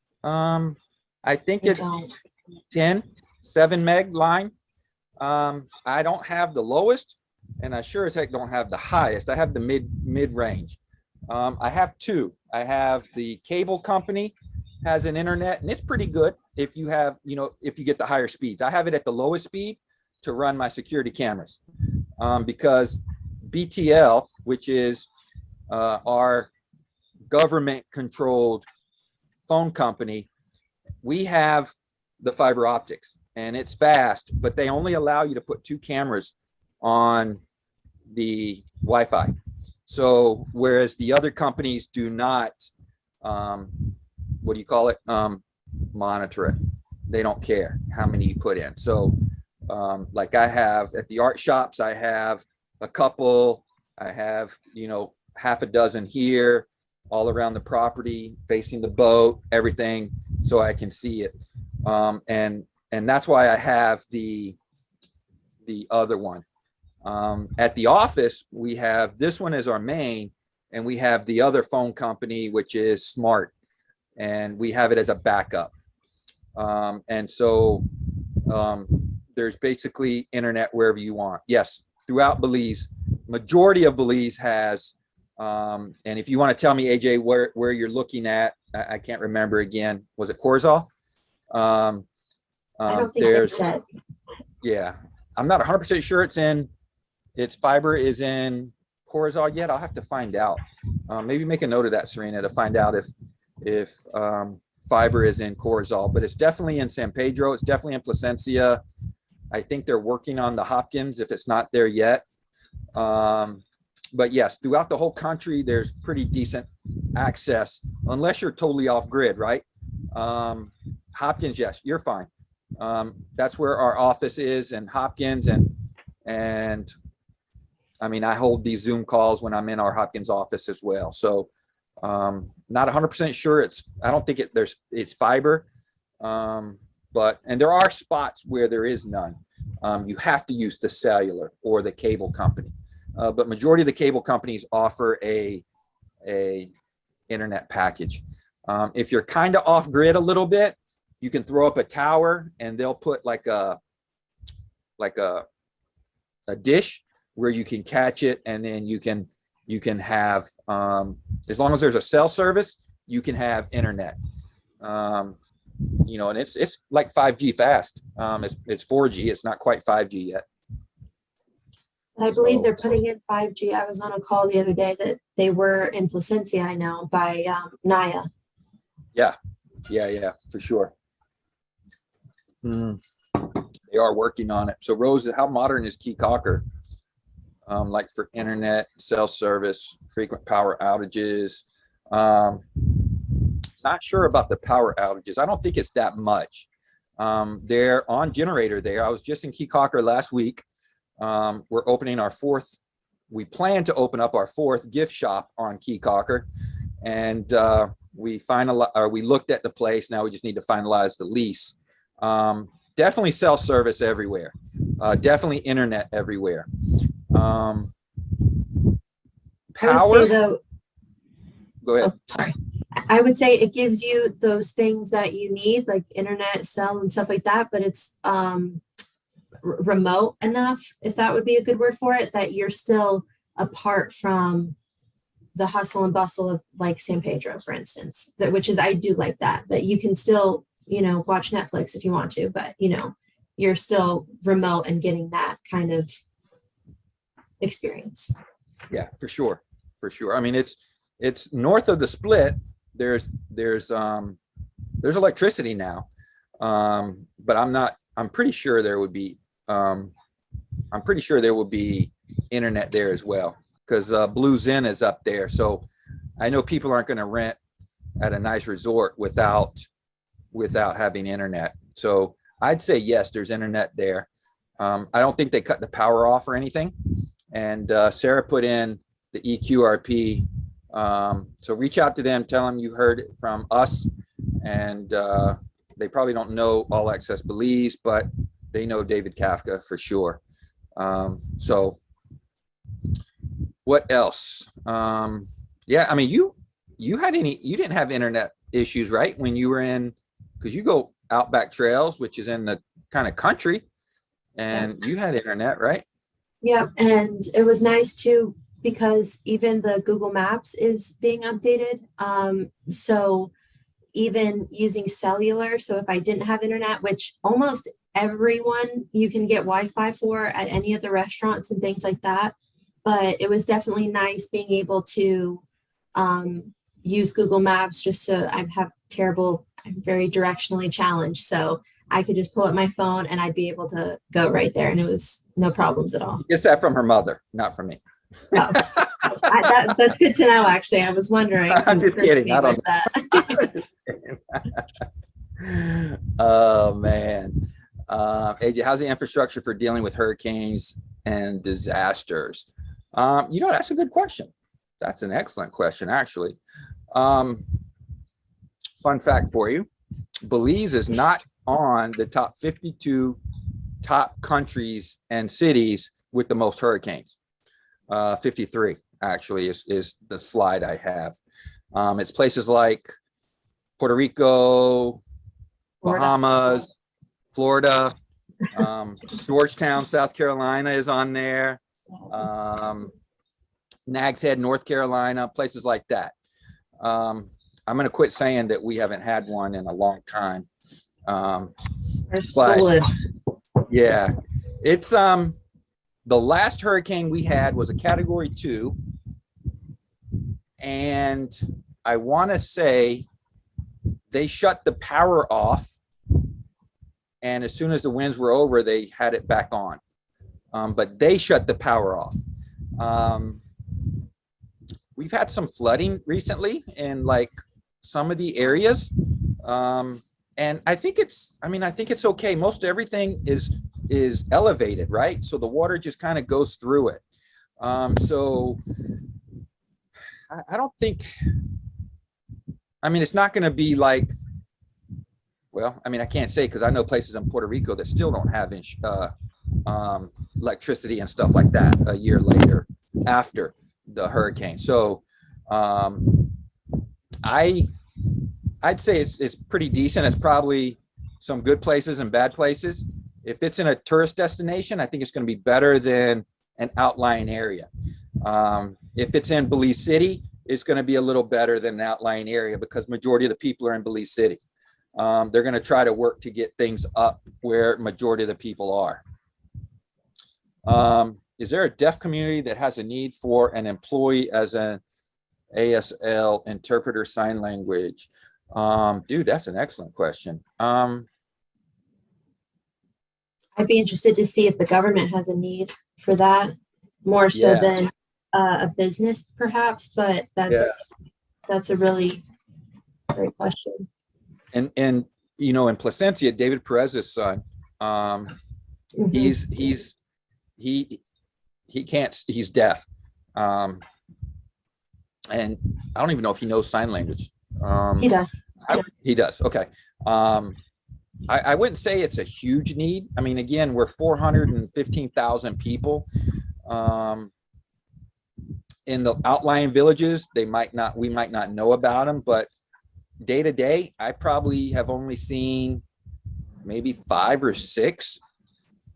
I think it's 7 meg line. I don't have the lowest, and I sure as heck don't have the highest. I have the mid range. I have 2. I have the cable company has an internet, and it's pretty good if you have, you know, if you get the higher speeds. I have it at the lowest speed to run my security cameras, because BTL, which is our government controlled phone company, we have the fiber optics. and it's fast, but they only allow you to put 2 cameras on the Wi-Fi. So whereas the other companies do not, what do you call it? Monitor it. They don't care how many you put in. So like I have at the art shops, I have a couple, I have, you know, half a dozen here, all around the property, facing the boat, everything, so I can see it. And that's why I have the other one. At the office, we have this one as our main, and we have the other phone company, which is Smart, and we have it as a backup. And so there's basically internet wherever you want. Yes, throughout Belize, majority of Belize has, and if you want to tell me, AJ, where you're looking at, I can't remember again. Was it Corzal? I don't think they said. Yeah, I'm not 100% sure its fiber is in Corzal yet. I'll have to find out. Maybe make a note of that, Serena, to find out if fiber is in Corzal, but it's definitely in San Pedro. It's definitely in Placencia. I think they're working on the Hopkins if it's not there yet. But yes, throughout the whole country, there's pretty decent access, unless you're totally off grid, right? Hopkins, yes, you're fine. That's where our office is, and Hopkins, and I mean, I hold these Zoom calls when I'm in our Hopkins office as well. So not 100% sure I don't think it's fiber, but, and there are spots where there is none. You have to use the cellular or the cable company. But majority of the cable companies offer a internet package. If you're kind of off grid a little bit, you can throw up a tower and they'll put like a dish where you can catch it, and then you can have, as long as there's a cell service, you can have internet. You know, and it's like 5G fast. It's 4G. It's not quite 5G yet. I believe they're putting in 5G. I was on a call the other day that they were in Placencia, I know, by Naya. Yeah, for sure. They are working on it. So Rose, how modern is Key Cocker? Like for internet, cell service, frequent power outages. Not sure about the power outages. I don't think it's that much. They're on generator there. I was just in Key Cocker last week. We're opening we plan to open up our 4th gift shop on Key Cocker, and we looked at the place. Now we just need to finalize the lease. Definitely cell service everywhere. Definitely internet everywhere. Power. I would say though, go ahead. Oh, sorry. I would say it gives you those things that you need, like internet, cell, and stuff like that, but it's remote enough, if that would be a good word for it, that you're still apart from the hustle and bustle of like San Pedro, for instance, which is, I do like that you can still, you know, watch Netflix if you want to, but you know, you're still remote and getting that kind of experience. Yeah, for sure. I mean, it's north of the split. There's electricity now, but I'm pretty sure there would be internet there as well, because Blue Zen is up there. So I know people aren't going to rent at a nice resort without having internet. So I'd say yes, there's internet there. I don't think they cut the power off or anything. And Sarah put in the EQRP. So reach out to them, tell them you heard it from us, and they probably don't know All Access Belize, but they know David Kafka for sure. So what else? Yeah, I mean, you didn't have internet issues, right? When you were in, because you go Outback Trails, which is in the kind of country, and you had internet, right? Yeah, and it was nice too, because even the Google Maps is being updated. So even using cellular, so if I didn't have internet, which almost everyone you can get Wi-Fi for at any of the restaurants and things like that, but it was definitely nice being able to use Google Maps. Just so I'm very directionally challenged, so I could just pull up my phone and I'd be able to go right there, and it was no problems at all. She gets that from her mother, not from me. Oh, that's good to know. Actually, I was wondering. I'm just kidding. I don't that. Oh man. AJ, how's the infrastructure for dealing with hurricanes and disasters? That's a good question. That's an excellent question, actually. Fun fact for you, Belize is not on the top 52 top countries and cities with the most hurricanes. 53 actually is the slide I have. It's places like Puerto Rico, Bahamas, Florida, Georgetown, South Carolina is on there. Nags Head, North Carolina, places like that. I'm going to quit saying that we haven't had one in a long time. But yeah, it's the last hurricane we had was a Category 2, and I want to say they shut the power off, and as soon as the winds were over, they had it back on. But they shut the power off. We've had some flooding recently in like some of the areas. And I think it's okay. Most everything is elevated, right? So the water just kind of goes through it. So I don't think, it's not going to be like, well, I can't say, because I know places in Puerto Rico that still don't have electricity and stuff like that a year later after the hurricane. So I'd say it's pretty decent. It's probably some good places and bad places. If it's in a tourist destination, I think it's going to be better than an outlying area. If it's in Belize City, it's going to be a little better than an outlying area because majority of the people are in Belize City. They're going to try to work to get things up where majority of the people are. Is there a deaf community that has a need for an employee as an ASL interpreter sign language? Dude, that's an excellent question. I'd be interested to see if the government has a need for that more so than a business perhaps, but that's a really great question. And in Placencia, David Perez's son, he's deaf. And I don't even know if he knows sign language. He does. He does. Okay. I wouldn't say it's a huge need. Again, we're 415,000 people. In the outlying villages, we might not know about them, but day to day, I probably have only seen maybe 5 or 6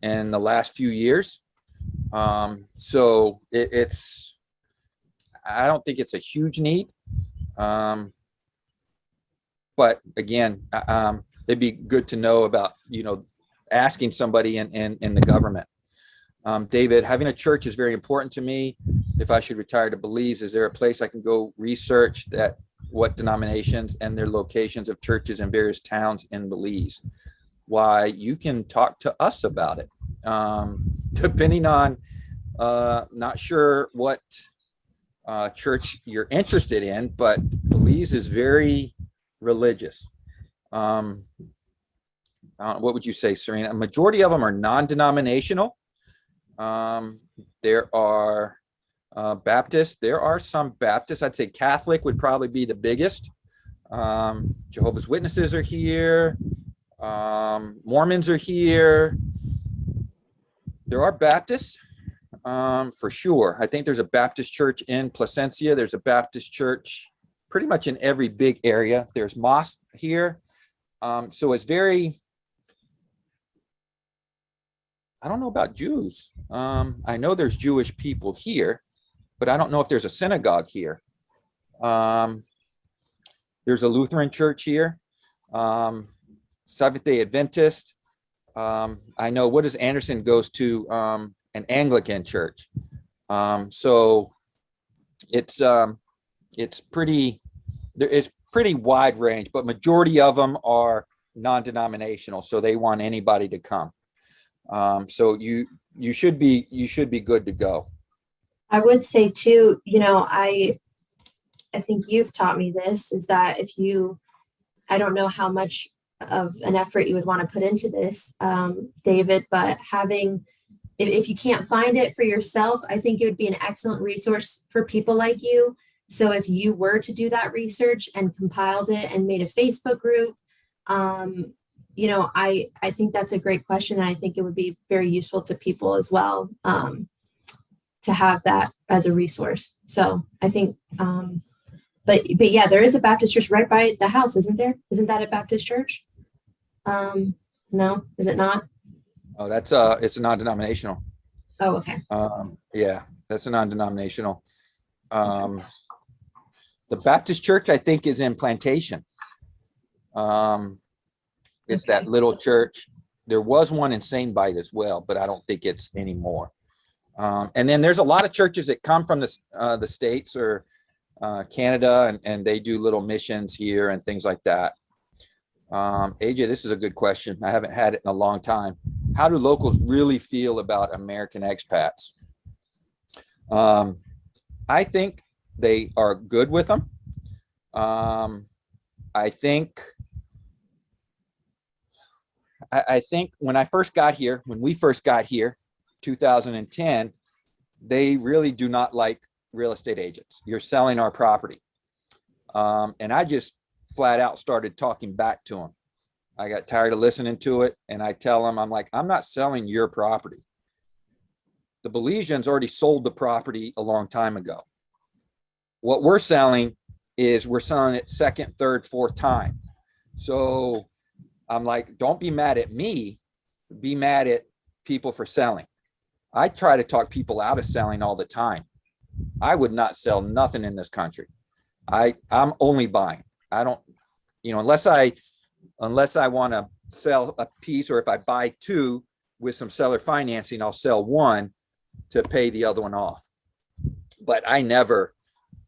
in the last few years. So I don't think it's a huge need. But again, it'd be good to know about, asking somebody in the government. David, having a church is very important to me. If I should retire to Belize, is there a place I can go research what denominations and their locations of churches in various towns in Belize? Why, you can talk to us about it. Depending on, not sure what church you're interested in, but Belize is very religious. What would you say, Serena? A majority of them are non-denominational. There are Baptists. There are some Baptists. I'd say Catholic would probably be the biggest. Jehovah's Witnesses are here. Mormons are here. There are Baptists, for sure. I think there's a Baptist church in Placencia. There's a Baptist church pretty much in every big area. There's mosque here. So it's very, I don't know about Jews. I know there's Jewish people here, but I don't know if there's a synagogue here. There's a Lutheran church here. Seventh-day Adventist. I know, what does Anderson goes to? An Anglican church. So it's pretty wide range, but majority of them are non-denominational, so they want anybody to come. So you should be good to go. I would say too, I think you've taught me this, is that I don't know how much of an effort you would want to put into this, David, but if you can't find it for yourself, I think it would be an excellent resource for people like you. So if you were to do that research and compiled it and made a Facebook group, I think that's a great question. And I think it would be very useful to people as well, to have that as a resource. So I think, but yeah, there is a Baptist church right by the house, isn't there? Isn't that a Baptist church? No, is it not? Oh, it's a non-denominational. Oh, okay. Yeah, that's a non-denominational. The Baptist church, I think, is in Plantation. It's Okay. that little church. There was one in St. Bite as well, but I don't think it's anymore. And then there's a lot of churches that come from the States or Canada, and they do little missions here and things like that. AJ, this is a good question. I haven't had it in a long time. How do locals really feel about American expats? I think they are good with them. I think when we first got here, 2010, they really do not like real estate agents. You're selling our property. And I just flat out started talking back to them. I got tired of listening to it, and I tell them, I'm like, I'm not selling your property. The Belizeans already sold the property a long time ago. What we're selling is we're selling it second, third, fourth time. So I'm like, don't be mad at me, be mad at people for selling. I try to talk people out of selling all the time. I would not sell nothing in this country. I'm only buying. I don't, unless I want to sell a piece, or if I buy two with some seller financing, I'll sell one to pay the other one off. But I never,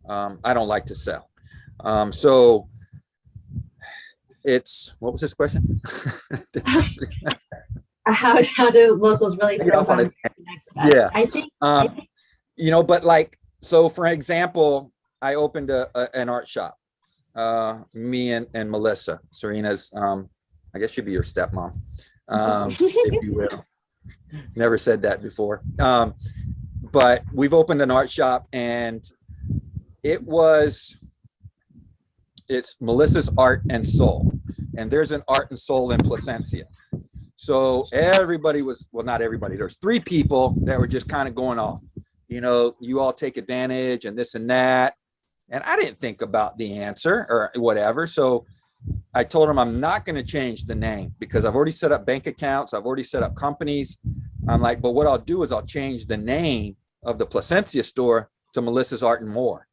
I don't like to sell. So what was this question? How do locals really feel about expats? Yeah. I think, but so for example, I opened an art shop. Me and Melissa, Serena's, I guess she'd be your stepmom, if you will. Never said that before. But we've opened an art shop, and it's Melissa's Art and Soul. And there's an Art and Soul in Placencia. So everybody not everybody, there's 3 people that were just kind of going off, you all take advantage and this and that. And I didn't think about the answer or whatever. So I told them I'm not going to change the name, because I've already set up bank accounts. I've already set up companies. I'm like, but what I'll do is I'll change the name of the Placencia store to Melissa's Art and More.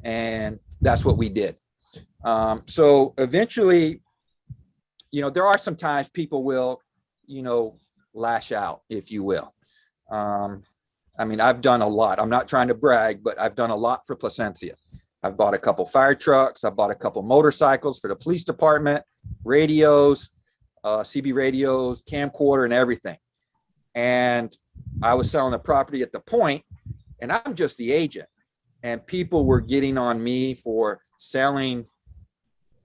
And that's what we did. So eventually, there are some times people will, lash out, if you will. I've done a lot. I'm not trying to brag, but I've done a lot for Placencia. I've bought a couple fire trucks. I bought a couple motorcycles for the police department, radios, CB radios, camcorder, and everything. And I was selling the property at the point, and I'm just the agent. And people were getting on me for selling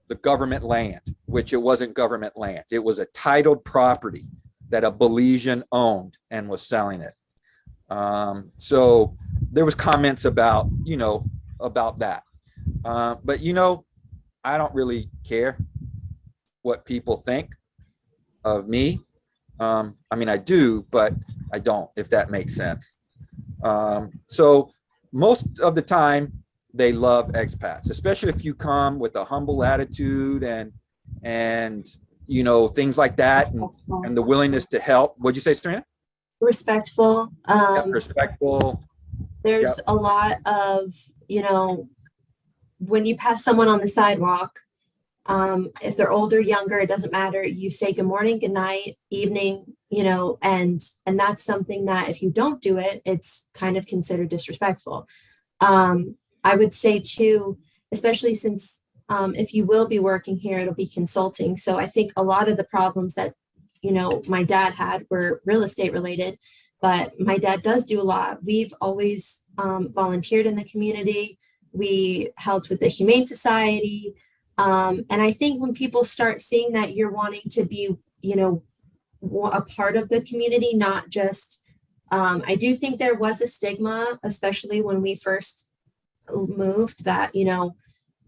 the government land, which it wasn't government land. It was a titled property that a Belizean owned and was selling it. So there was comments about that. But I don't really care what people think of me. I do, but I don't, if that makes sense. So most of the time they love expats, especially if you come with a humble attitude and things like that, and the willingness to help. What'd you say, Serena? Respectful. Respectful. There's a lot of, when you pass someone on the sidewalk, if they're older, younger, it doesn't matter. You say good morning, good night, evening, and that's something that if you don't do it, it's kind of considered disrespectful. I would say too, especially since if you will be working here, it'll be consulting. So I think a lot of the problems that, my dad had were real estate related, but my dad does do a lot. We've always volunteered in the community. We helped with the Humane Society. And I think when people start seeing that you're wanting to be, a part of the community, not just, I do think there was a stigma, especially when we first moved, that,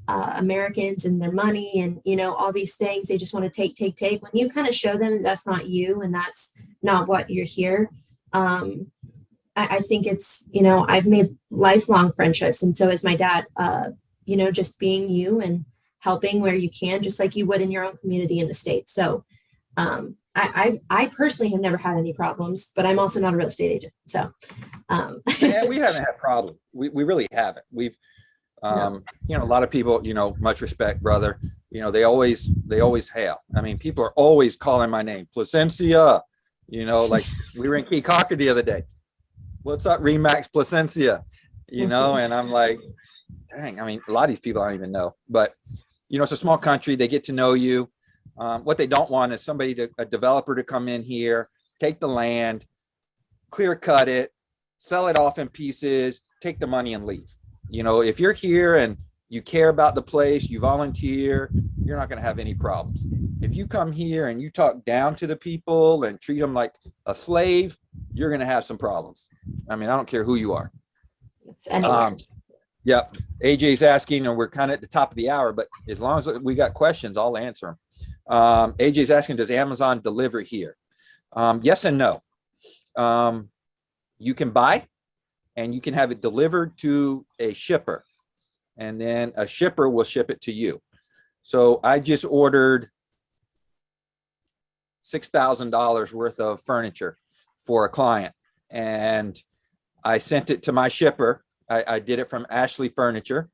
Americans and their money and, all these things, they just want to take. When you kind of show them that's not you and that's not what you're here, I think it's, I've made lifelong friendships. And so is my dad, just being you and helping where you can, just like you would in your own community in the States. So I personally have never had any problems, but I'm also not a real estate agent. So yeah, we haven't had problems. We really haven't. We've a lot of people, much respect, brother, they always hail. I mean, people are always calling my name, Placencia, like we were in Kikaka the other day. What's up, Remax Placencia? And I'm like, dang, I mean, a lot of these people I don't even know, but it's a small country. They get to know you. What they don't want is a developer to come in here, take the land, clear cut it, sell it off in pieces, take the money and leave. If you're here and you care about the place, you volunteer, you're not going to have any problems. If you come here and you talk down to the people and treat them like a slave, you're going to have some problems. I mean, I don't care who you are. Yep. AJ's asking, and we're kind of at the top of the hour, but as long as we got questions, I'll answer them. AJ's asking, does Amazon deliver here? Yes and no. You can buy and you can have it delivered to a shipper, and then a shipper will ship it to you. So I just ordered $6,000 worth of furniture for a client, and I sent it to my shipper. I did it from Ashley Furniture,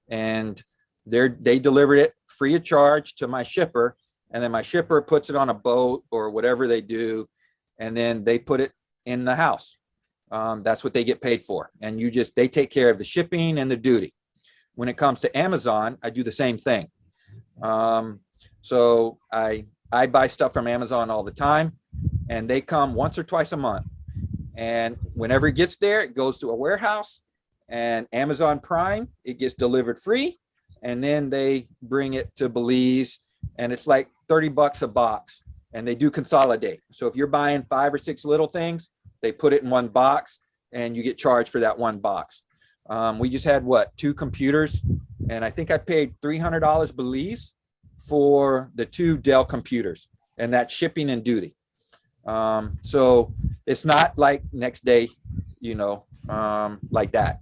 and they delivered it free of charge to my shipper, and then my shipper puts it on a boat or whatever they do, and then they put it in the house. That's what they get paid for, and they take care of the shipping and the duty. When it comes to Amazon, I do the same thing. So I buy stuff from Amazon all the time, and they come once or twice a month, and whenever it gets there, it goes to a warehouse, and Amazon Prime, it gets delivered free, and then they bring it to Belize, and it's like $30 a box, and they do consolidate. So if you're buying 5 or 6 little things, they put it in one box, and you get charged for that one box. We just had 2 computers, and I think I paid $300 Belize for the 2 Dell computers, and that's shipping and duty. So it's not like next day, like that,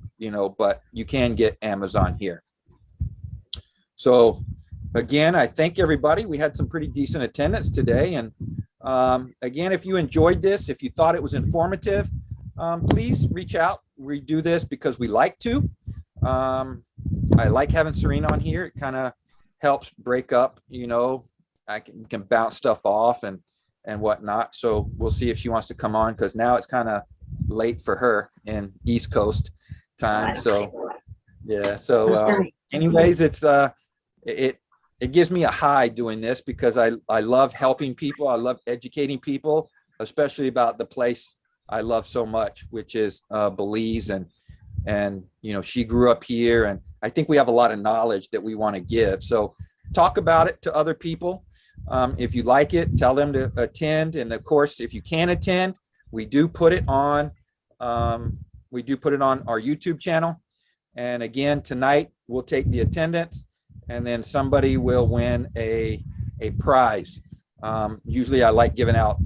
but you can get Amazon here. So again, I thank everybody. We had some pretty decent attendance today. And again, if you enjoyed this, if you thought it was informative, please reach out. We do this because we like to. I like having Serena on here. It kind of helps break up, I can bounce stuff off and whatnot. So we'll see if she wants to come on, because now it's kind of late for her in East Coast time. So yeah. So anyways, it gives me a high doing this, because I love helping people. I love educating people, especially about the place I love so much, which is Belize. And she grew up here, and I think we have a lot of knowledge that we want to give. So talk about it to other people. If you like it, tell them to attend. And of course, if you can attend, we do put it on our YouTube channel. And again, tonight we'll take the attendance, and then somebody will win a prize. Usually I like giving out,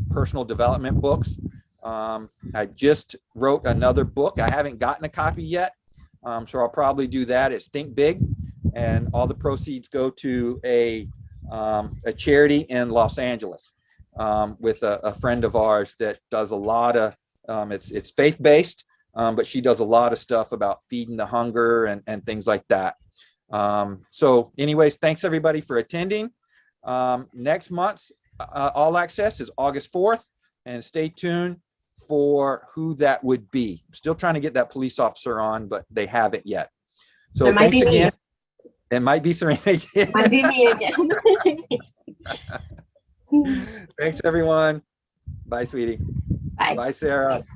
personal development books. I just wrote another book. I haven't gotten a copy yet. So I'll probably do that. It's Think Big, and all the proceeds go to a charity in Los Angeles, with a friend of ours that does a lot of, it's faith-based, but she does a lot of stuff about feeding the hunger and things like that. So anyways, thanks everybody for attending. Next month's All Access is August 4th, and stay tuned for who that would be. I'm still trying to get that police officer on, but they haven't yet. So thanks again. It might be Serena again. Might be me again. Thanks, everyone. Bye, sweetie. Bye. Bye, Sarah. Thanks.